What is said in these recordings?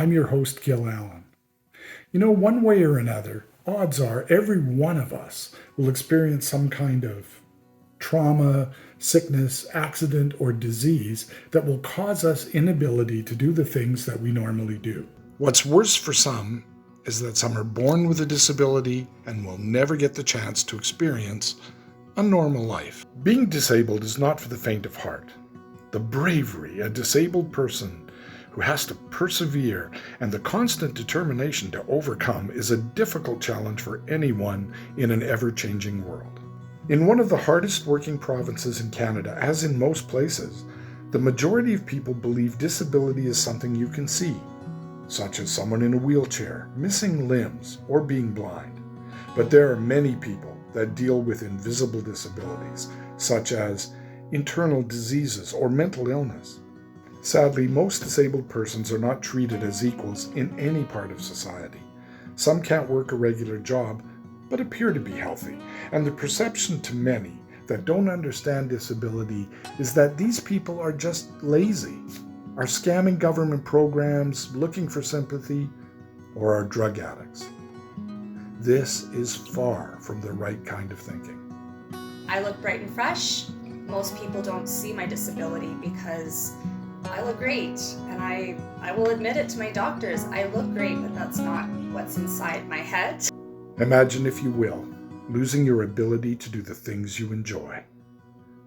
I'm your host, Gil Allen. One way or another, odds are every one of us will experience some kind of trauma, sickness, accident, or disease that will cause us inability to do the things that we normally do. What's worse for some is that some are born with a disability and will never get the chance to experience a normal life. Being disabled is not for the faint of heart. The bravery a disabled person who has to persevere and the constant determination to overcome is a difficult challenge for anyone in an ever-changing world. In one of the hardest working provinces in Canada, as in most places, the majority of people believe disability is something you can see, such as someone in a wheelchair, missing limbs, or being blind. But there are many people that deal with invisible disabilities, such as internal diseases or mental illness. Sadly, most disabled persons are not treated as equals in any part of society. Some can't work a regular job, but appear to be healthy, and the perception to many that don't understand disability is that these people are just lazy, are scamming government programs, looking for sympathy, or are drug addicts. This is far from the right kind of thinking. I look bright and fresh. Most people don't see my disability because I look great, and I will admit it to my doctors. I look great, but that's not what's inside my head. Imagine, if you will, losing your ability to do the things you enjoy.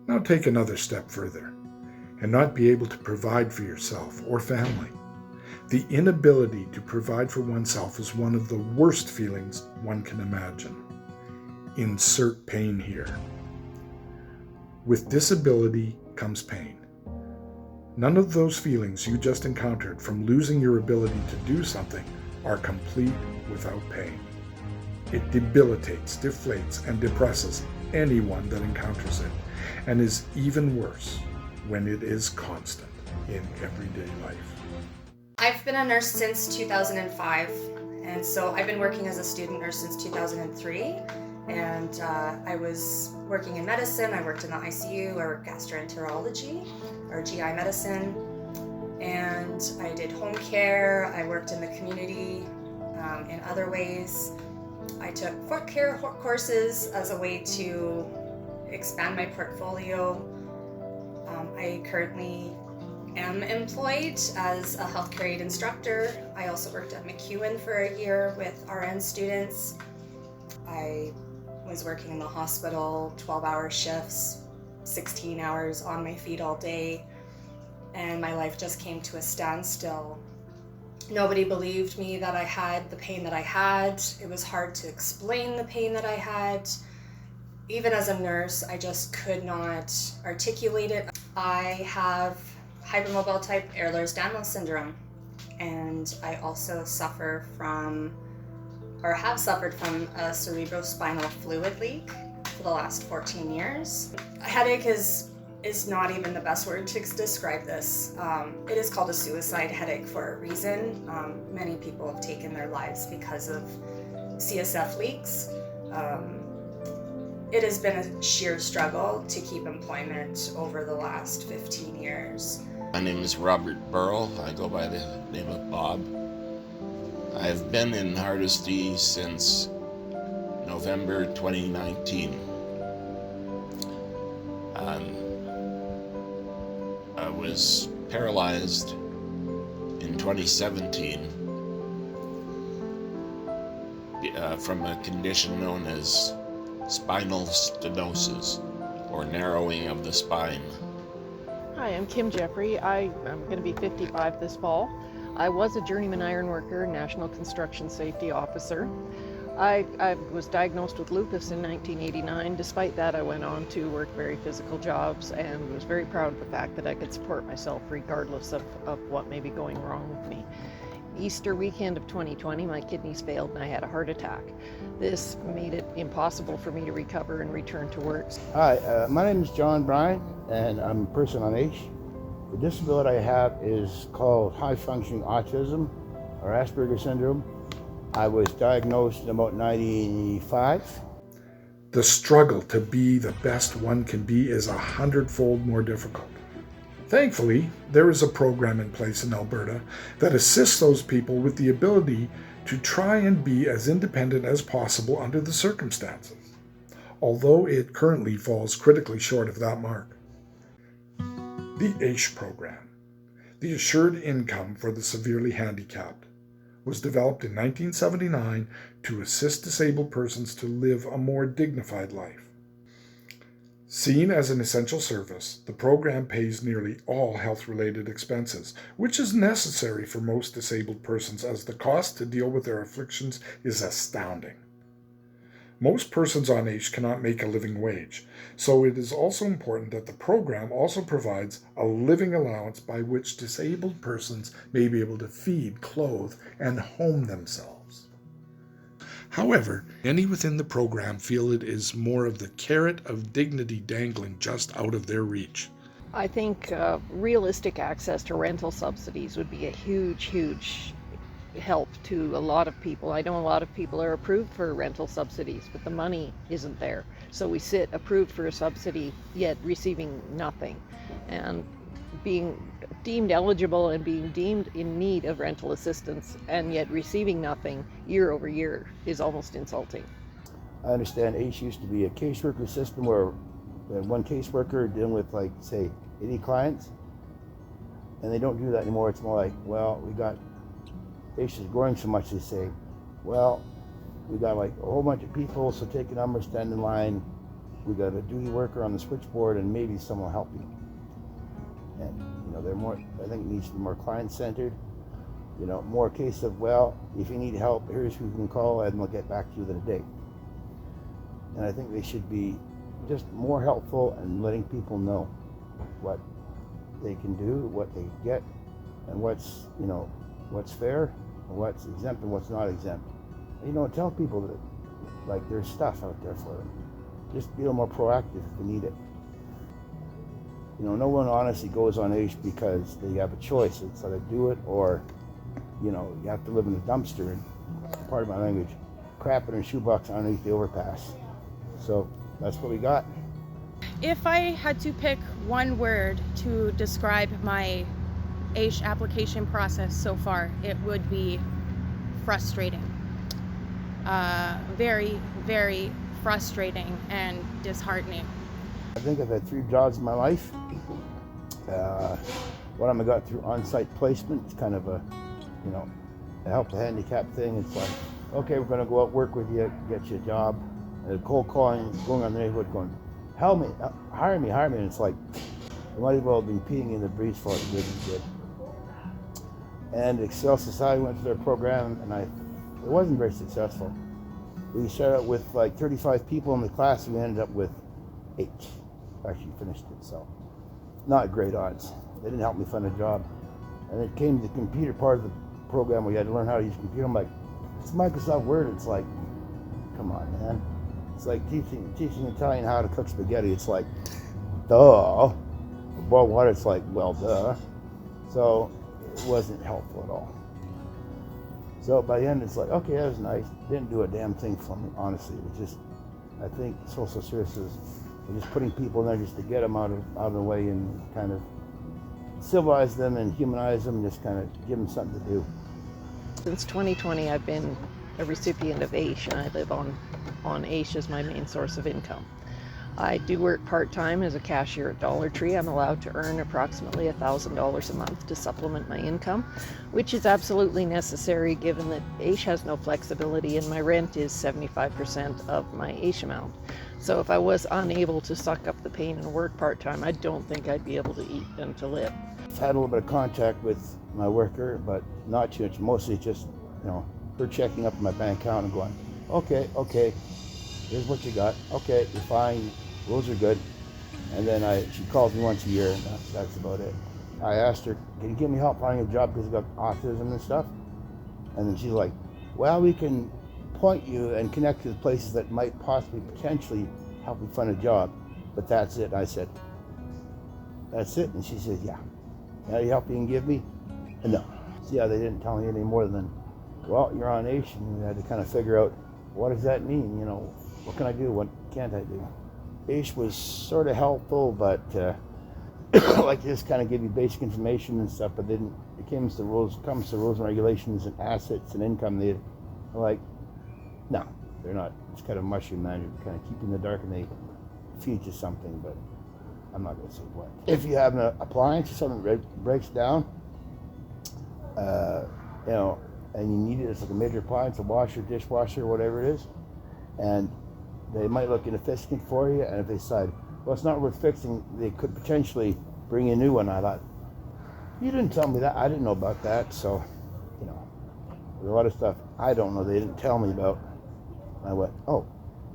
Now take another step further and not be able to provide for yourself or family. The inability to provide for oneself is one of the worst feelings one can imagine. Insert pain here. With disability comes pain. None of those feelings you just encountered from losing your ability to do something are complete without pain. It debilitates, deflates, and depresses anyone that encounters it, and is even worse when it is constant in everyday life. I've been a nurse since 2005, and so I've been working as a student nurse since 2003. And I was working in medicine. I worked in the ICU. I worked gastroenterology or GI medicine, and I did home care. I worked in the community in other ways. I took foot care courses as a way to expand my portfolio. I currently am employed as a healthcare aid instructor. I also worked at McEwen for a year with RN students. I was working in the hospital, 12-hour shifts, 16 hours on my feet all day, and my life just came to a standstill. Nobody believed me that I had the pain that I had. It was hard to explain the pain that I had. Even as a nurse, I just could not articulate it. I have hypermobile type Ehlers-Danlos syndrome, and I also suffer from have suffered from a cerebrospinal fluid leak for the last 14 years. A headache is not even the best word to describe this. It is called a suicide headache for a reason. Many people have taken their lives because of CSF leaks. It has been a sheer struggle to keep employment over the last 15 years. My name is Robert Burrell. I go by the name of Bob. I've been in Hardesty since November 2019. I was paralyzed in 2017 from a condition known as spinal stenosis, or narrowing of the spine. Hi, I'm Kim Jeffrey. I'm going to be 55 this fall. I was a journeyman ironworker, National Construction Safety Officer. I was diagnosed with lupus in 1989. Despite that, I went on to work very physical jobs and was very proud of the fact that I could support myself regardless of what may be going wrong with me. Easter weekend of 2020, my kidneys failed and I had a heart attack. This made it impossible for me to recover and return to work. Hi, my name is John Bryan, and I'm a person on H. The disability I have is called high-functioning autism, or Asperger's syndrome. I was diagnosed in about 1995. The struggle to be the best one can be is 100-fold more difficult. Thankfully, there is a program in place in Alberta that assists those people with the ability to try and be as independent as possible under the circumstances, although it currently falls critically short of that mark. The AISH program, the Assured Income for the Severely Handicapped, was developed in 1979 to assist disabled persons to live a more dignified life. Seen as an essential service, the program pays nearly all health-related expenses, which is necessary for most disabled persons as the cost to deal with their afflictions is astounding. Most persons on AISH cannot make a living wage, so it is also important that the program also provides a living allowance by which disabled persons may be able to feed, clothe, and home themselves. However, many within the program feel it is more of the carrot of dignity dangling just out of their reach. I think realistic access to rental subsidies would be a huge help to a lot of people. I know a lot of people are approved for rental subsidies, but the money isn't there. So we sit approved for a subsidy, yet receiving nothing. And being deemed eligible and being deemed in need of rental assistance and yet receiving nothing year over year is almost insulting. I understand AISH used to be a caseworker system where we had one caseworker dealing with, like, say, 80 clients, and they don't do that anymore. It's more like, well, we got AISH is growing so much, they say, well, we got like a whole bunch of people, so take a number, stand in line. We got a duty worker on the switchboard, and maybe someone will help you. And they're more. I think it needs to be more client-centered. More case of, well, if you need help, here's who you can call, and they'll get back to you within a day. And I think they should be just more helpful and letting people know what they can do, what they get, and what's fair, and what's exempt and what's not exempt. Tell people that, like, there's stuff out there for them. Just be a little more proactive if they need it. No one honestly goes on AISH because they have a choice. It's either do it or, you have to live in a dumpster and, pardon my language, crap in a shoebox underneath the overpass. So that's what we got. If I had to pick one word to describe my AISH application process so far, it would be frustrating. Very, very frustrating and disheartening. I think I've had 3 jobs in my life. One of them I got through on-site placement. It's kind of a help the handicap thing. It's like, okay, we're going to go out, work with you, get you a job. And cold calling, going around the neighborhood going, help me, hire me. And it's like, I might as well have been peeing in the breeze for it good and good. And Excel Society went through their program, and it wasn't very successful. We started out with like 35 people in the class, and we ended up with 8. Actually finished it, so not great odds. They didn't help me find a job. And it came to the computer part of the program where you had to learn how to use a computer. I'm like, it's Microsoft Word. It's like, come on, man. It's like teaching Italian how to cook spaghetti. It's like, duh. Boil water, it's like, well, duh. So it wasn't helpful at all. So by the end, it's like, okay, that was nice. Didn't do a damn thing for me, honestly. It was just, I think social services are just putting people in there just to get them out of the way and kind of civilize them and humanize them, and just kind of give them something to do. Since 2020, I've been a recipient of AISH, and I live on AISH as my main source of income. I do work part-time as a cashier at Dollar Tree. I'm allowed to earn approximately $1,000 a month to supplement my income, which is absolutely necessary given that AISH has no flexibility and my rent is 75% of my AISH amount. So if I was unable to suck up the pain and work part-time, I don't think I'd be able to eat and to live. I've had a little bit of contact with my worker, but not too much. Mostly just, her checking up my bank account and going, okay, here's what you got. Okay, you're fine. Those are good. And then she calls me once a year, and that's about it. I asked her, can you give me help finding a job because I've got autism and stuff? And then she's like, well, we can point you and connect to the places that might possibly, potentially help you find a job. But that's it. I said, that's it? And she said, yeah. Any help you can give me? And no. See how they didn't tell me any more than, well, you're on AISH, and we had to kind of figure out, what does that mean? What can I do? What can't I do? AISH was sort of helpful, but like just kind of give you basic information and stuff, but then it comes to rules and regulations and assets and income. They're like, no, they're not. It's kind of mushy, man. You're kind of keeping in the dark, and they feed you something, but I'm not going to say what. If you have an appliance or something that breaks down, you know, and you need it, it's like a major appliance, a washer, dishwasher, whatever it is, and they might look into fixing it for you, and if they decide, well, it's not worth fixing, they could potentially bring you a new one. I thought, you didn't tell me that. I didn't know about that. So, you know, there's a lot of stuff I don't know they didn't tell me about. I went, oh,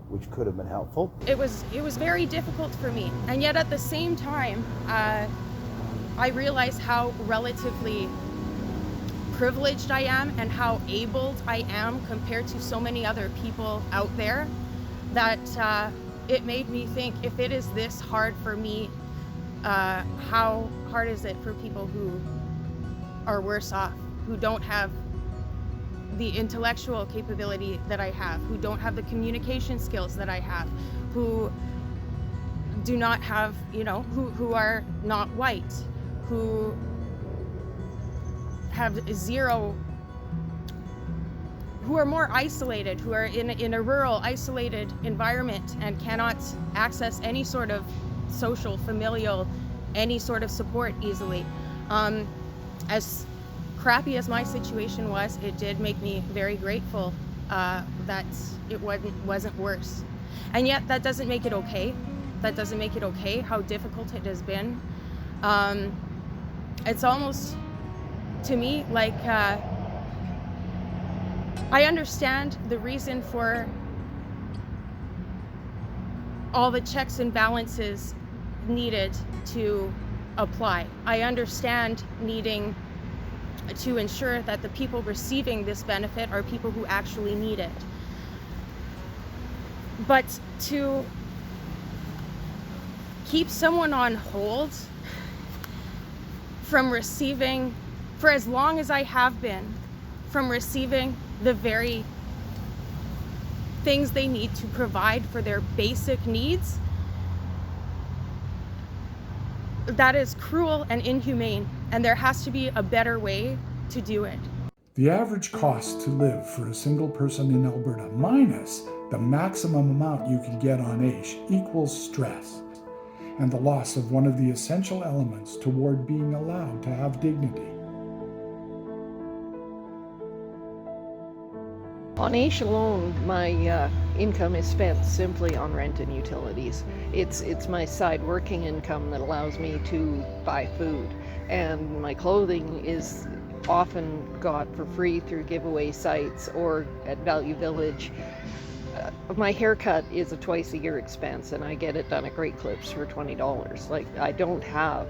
which could have been helpful. It was very difficult for me, and yet at the same time, I realized how relatively privileged I am and how abled I am compared to so many other people out there, that it made me think, if it is this hard for me, how hard is it for people who are worse off, who don't have the intellectual capability that I have, who don't have the communication skills that I have, who do not have, you know, who are not white, who have zero, who are more isolated, who are in a rural, isolated environment and cannot access any sort of social, familial, any sort of support easily. As crappy as my situation was, it did make me very grateful that it wasn't worse. And yet that doesn't make it okay. That doesn't make it okay how difficult it has been. It's almost, to me, like I understand the reason for all the checks and balances needed to apply. I understand needing to ensure that the people receiving this benefit are people who actually need it. But to keep someone on hold from receiving, for as long as I have been, from receiving the very things they need to provide for their basic needs, that is cruel and inhumane, and there has to be a better way to do it. The average cost to live for a single person in Alberta, minus the maximum amount you can get on AISH, equals stress and the loss of one of the essential elements toward being allowed to have dignity. On AISH alone, my income is spent simply on rent and utilities. It's my side working income that allows me to buy food, and my clothing is often got for free through giveaway sites or at Value Village. My haircut is a twice-a-year expense, and I get it done at Great Clips for $20. Like, I don't have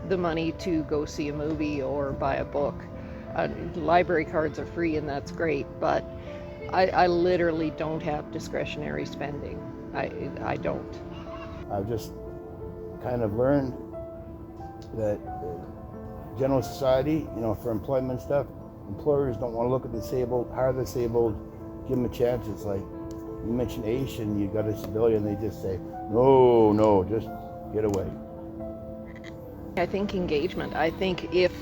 the money to go see a movie or buy a book. Library cards are free, and that's great, but I literally don't have discretionary spending. I don't. I've just kind of learned that general society, you know, for employment stuff, employers don't want to look at disabled, hire disabled, give them a chance. It's like, you mention AISH and you got a disability, and they just say, no, just get away. I think engagement. I think if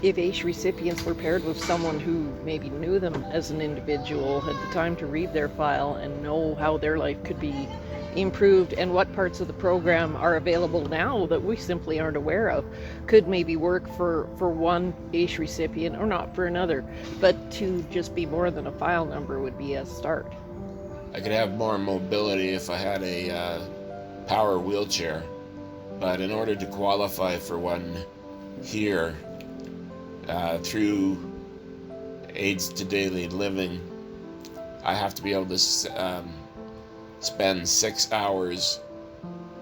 AISH recipients were paired with someone who maybe knew them as an individual, had the time to read their file and know how their life could be improved and what parts of the program are available now that we simply aren't aware of, could maybe work for one AISH recipient or not for another, but to just be more than a file number would be a start. I could have more mobility if I had a power wheelchair, but in order to qualify for one here, through Aids to Daily Living, I have to be able to spend 6 hours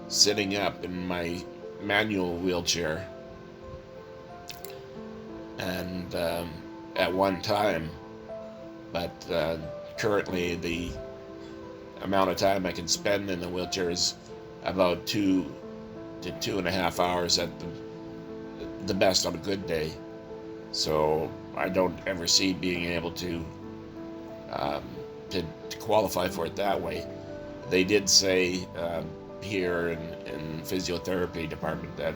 sitting up in my manual wheelchair, and at one time. But currently the amount of time I can spend in the wheelchair is about 2 to 2.5 hours at the best on a good day. So I don't ever see being able to qualify for it that way. They did say here in physiotherapy department that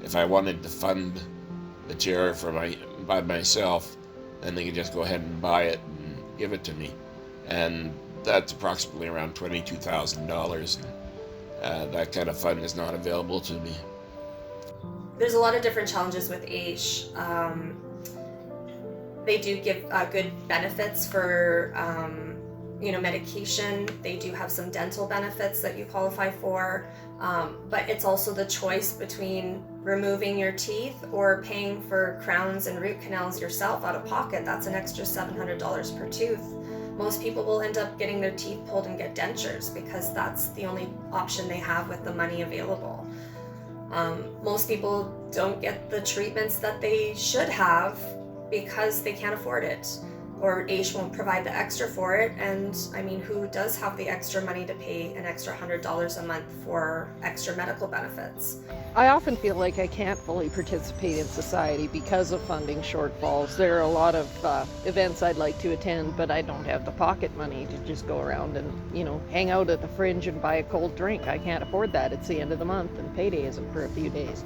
if I wanted to fund the chair by myself, then they could just go ahead and buy it and give it to me. And that's approximately around $22,000. That kind of fund is not available to me. There's a lot of different challenges with AISH. They do give good benefits for medication. They do have some dental benefits that you qualify for, but it's also the choice between removing your teeth or paying for crowns and root canals yourself out of pocket. That's an extra $700 per tooth. Most people will end up getting their teeth pulled and get dentures because that's the only option they have with the money available. Most people don't get the treatments that they should have because they can't afford it, or AISH won't provide the extra for it. And I mean, who does have the extra money to pay an extra $100 a month for extra medical benefits? I often feel like I can't fully participate in society because of funding shortfalls. There are a lot of events I'd like to attend, but I don't have the pocket money to just go around and, hang out at the Fringe and buy a cold drink. I can't afford that. It's the end of the month and payday isn't for a few days.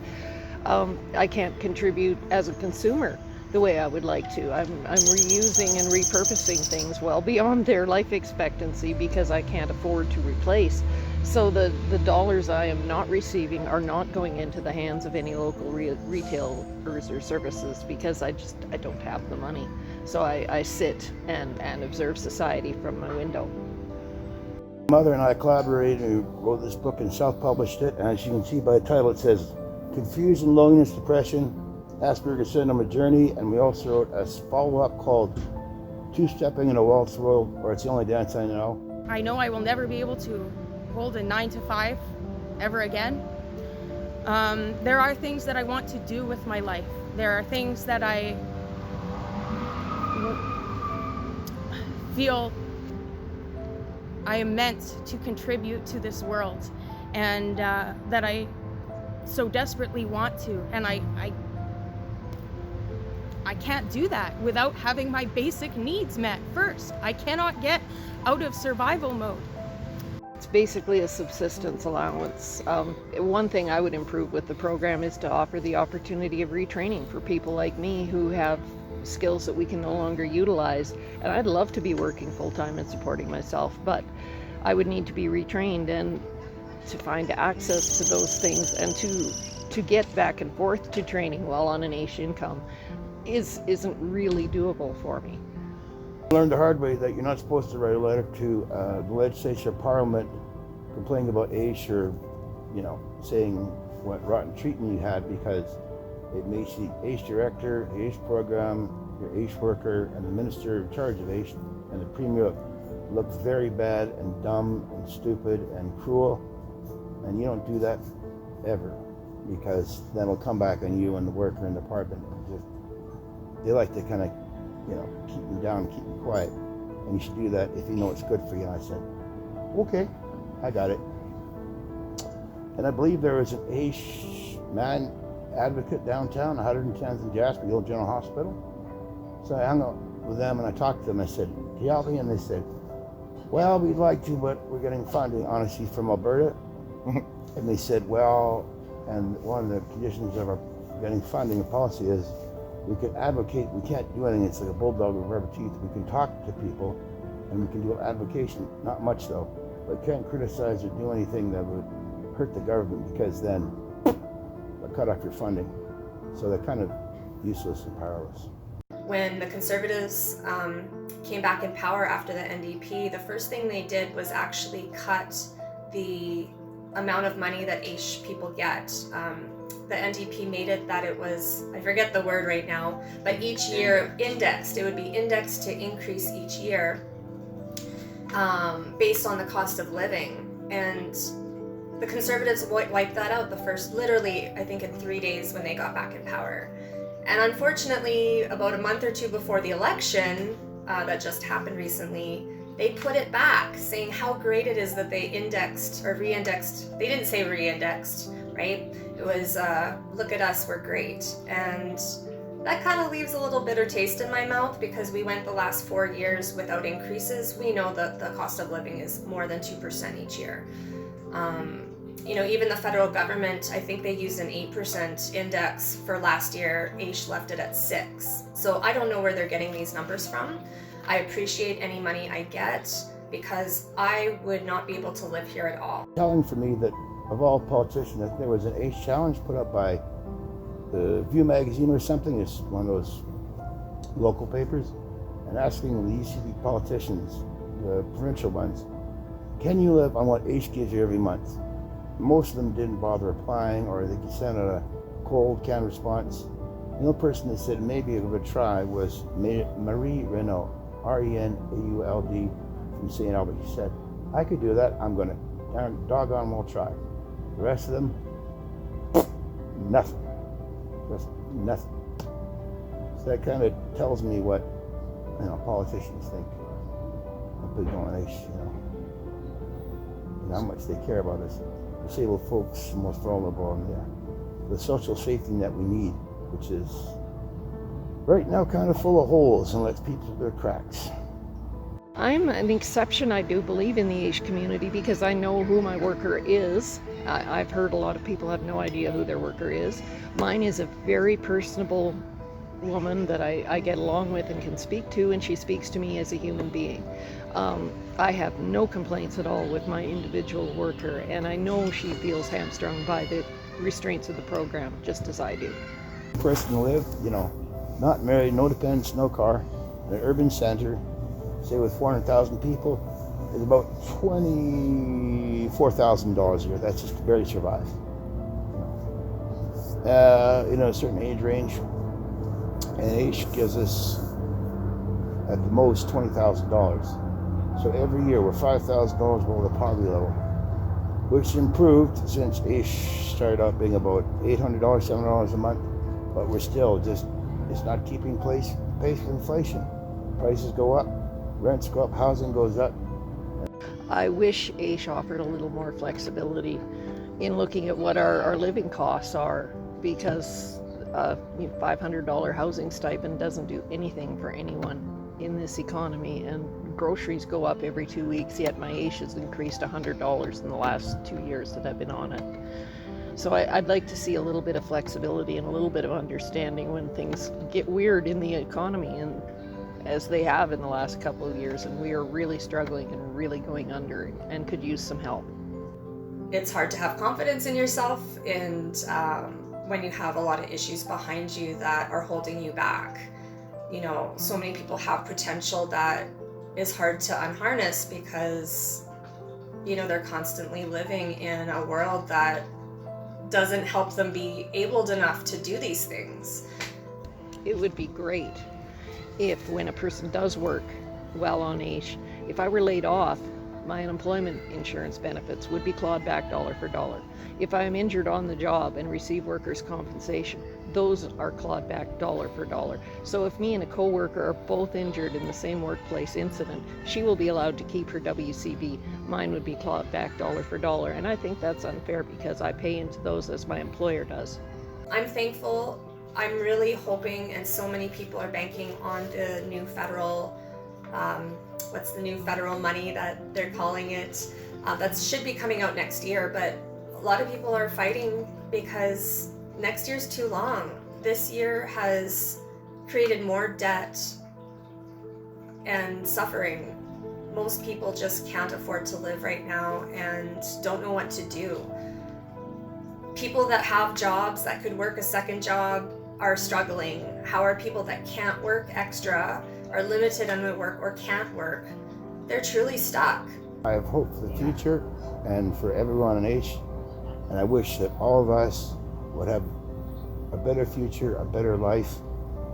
I can't contribute as a consumer the way I would like to. I'm reusing and repurposing things well beyond their life expectancy because I can't afford to replace. So the dollars I am not receiving are not going into the hands of any local retailers or services because I don't have the money. So I sit and observe society from my window. My mother and I collaborated and wrote this book and self-published it. And as you can see by the title, it says Confusion, Loneliness, Depression, Asperger's Syndrome, A Journey. And we also wrote a follow-up called Two-Stepping in a Waltz World, or It's the Only Dance I Know. I know I will never be able to hold a 9-to-5 ever again. There are things that I want to do with my life. There are things that I feel I am meant to contribute to this world, and that I so desperately want to, and I can't do that without having my basic needs met first. I cannot get out of survival mode. It's basically a subsistence allowance. One thing I would improve with the program is to offer the opportunity of retraining for people like me who have skills that we can no longer utilize. And I'd love to be working full-time and supporting myself, but I would need to be retrained, and to find access to those things and to get back and forth to training while on an AISH income isn't really doable for me. I learned the hard way that you're not supposed to write a letter to the legislature or parliament complaining about AISH or, saying what rotten treatment you had, because it makes the AISH director, the AISH program, your AISH worker, and the minister in charge of AISH and the premier look very bad and dumb and stupid and cruel. And you don't do that ever, because then it'll come back on you and the worker in the department. They like to kind of, keep you down, keep you quiet. And you should do that if you know it's good for you. And I said, okay, I got it. And I believe there was an AISH man advocate downtown, 110th and Jasper, the old general hospital. So I hung out with them and I talked to them. I said, can you help me? And they said, well, we'd like to, but we're getting funding, honestly, from Alberta. And they said, well, and one of the conditions of our getting funding and policy is we can advocate. We can't do anything. It's like a bulldog with rubber teeth. We can talk to people and we can do advocation, not much though, but can't criticize or do anything that would hurt the government, because then they'll cut off your funding. So they're kind of useless and powerless. When the Conservatives came back in power after the NDP, the first thing they did was actually cut the amount of money that AISH people get. The NDP made it that it was, I forget the word right now, but each year indexed. It would be indexed to increase each year based on the cost of living. And the Conservatives wiped that out literally, I think in 3 days when they got back in power. And unfortunately, about a month or two before the election that just happened recently, they put it back, saying how great it is that they indexed or re-indexed. They didn't say re-indexed, right? It was, look at us, we're great. And that kind of leaves a little bitter taste in my mouth, because we went the last 4 years without increases. We know that the cost of living is more than 2% each year. Even the federal government, I think they used an 8% index for last year. AISH left it at 6. So I don't know where they're getting these numbers from. I appreciate any money I get because I would not be able to live here at all. Telling for me that of all politicians, I think there was an AISH challenge put up by the View magazine or something. It's one of those local papers, and asking the UCB politicians, the provincial ones, can you live on what AISH gives you every month? Most of them didn't bother applying, or they could send out a cold canned response. The only person that said maybe it would try was Marie Renaud, Renauld from St. Albert. She said, I could do that, I'm gonna. Doggone well try. The rest of them, nothing. Just nothing. So that kind of tells me what politicians think of big AISH, and how much they care about us. Disabled folks, the most vulnerable, and the social safety net we need, which is right now kind of full of holes and lets people through their cracks. I'm an exception, I do believe, in the AISH community because I know who my worker is. I've heard a lot of people have no idea who their worker is. Mine is a very personable woman that I get along with and can speak to, and she speaks to me as a human being. I have no complaints at all with my individual worker, and I know she feels hamstrung by the restraints of the program, just as I do. Person to live, not married, no dependents, no car, in an urban center, say with 400,000 people, is about $24,000 a year. That's just to barely survive. A certain age range, and AISH gives us at the most $20,000. So every year we're $5,000 below the poverty level, which improved since AISH started out being about $800, $700 a month, but we're still it's not keeping pace with inflation. Prices go up, rents go up, housing goes up. I wish AISH offered a little more flexibility in looking at what our living costs are, because a $500 housing stipend doesn't do anything for anyone in this economy, and groceries go up every 2 weeks, yet my AISH has increased $100 in the last 2 years that I've been on it. So I'd like to see a little bit of flexibility and a little bit of understanding when things get weird in the economy, and as they have in the last couple of years, and we are really struggling and really going under and could use some help. It's hard to have confidence in yourself, and when you have a lot of issues behind you that are holding you back. So many people have potential that is hard to unharness because, they're constantly living in a world that doesn't help them be able enough to do these things. It would be great if, when a person does work well on AISH, if I were laid off, my unemployment insurance benefits would be clawed back dollar for dollar. If I am injured on the job and receive workers' compensation, those are clawed back dollar for dollar. So if me and a coworker are both injured in the same workplace incident, she will be allowed to keep her WCB. Mine would be clawed back dollar for dollar, and I think that's unfair because I pay into those as my employer does. I'm thankful. I'm really hoping, and so many people are banking on the new federal what's the new federal money that they're calling it, that should be coming out next year, but a lot of people are fighting because next year's too long. This year has created more debt and suffering. Most people just can't afford to live right now and don't know what to do. People that have jobs that could work a second job are struggling. How are people that can't work extra, are limited on their work, or can't work? They're truly stuck. I have hope for the future and for everyone in AISH, and I wish that all of us would have a better future, a better life,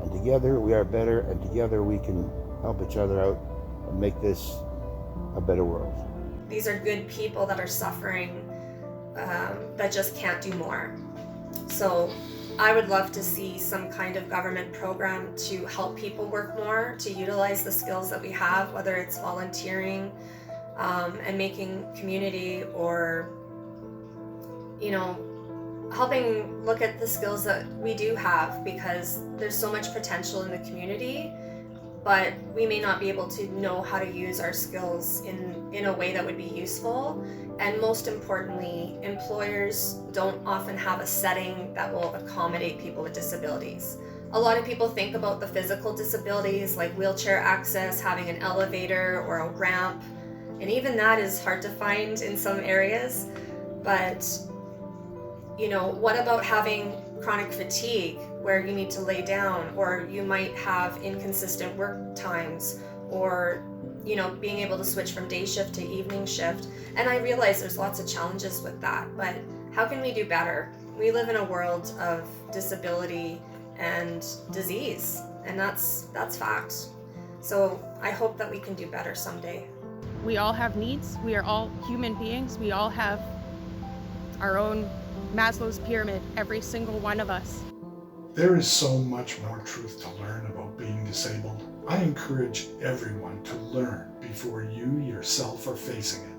and together we are better, and together we can help each other out and make this a better world. These are good people that are suffering, that just can't do more. So I would love to see some kind of government program to help people work more, to utilize the skills that we have, whether it's volunteering and making community, or helping look at the skills that we do have, because there's so much potential in the community, but we may not be able to know how to use our skills in a way that would be useful. And most importantly, employers don't often have a setting that will accommodate people with disabilities. A lot of people think about the physical disabilities like wheelchair access, having an elevator or a ramp, and even that is hard to find in some areas. But, what about having chronic fatigue where you need to lay down, or you might have inconsistent work times, or being able to switch from day shift to evening shift. And I realize there's lots of challenges with that, but how can we do better? We live in a world of disability and disease, and that's fact. So I hope that we can do better someday. We all have needs. We are all human beings. We all have our own Maslow's pyramid, every single one of us. There is so much more truth to learn about being disabled. I encourage everyone to learn before you yourself are facing it.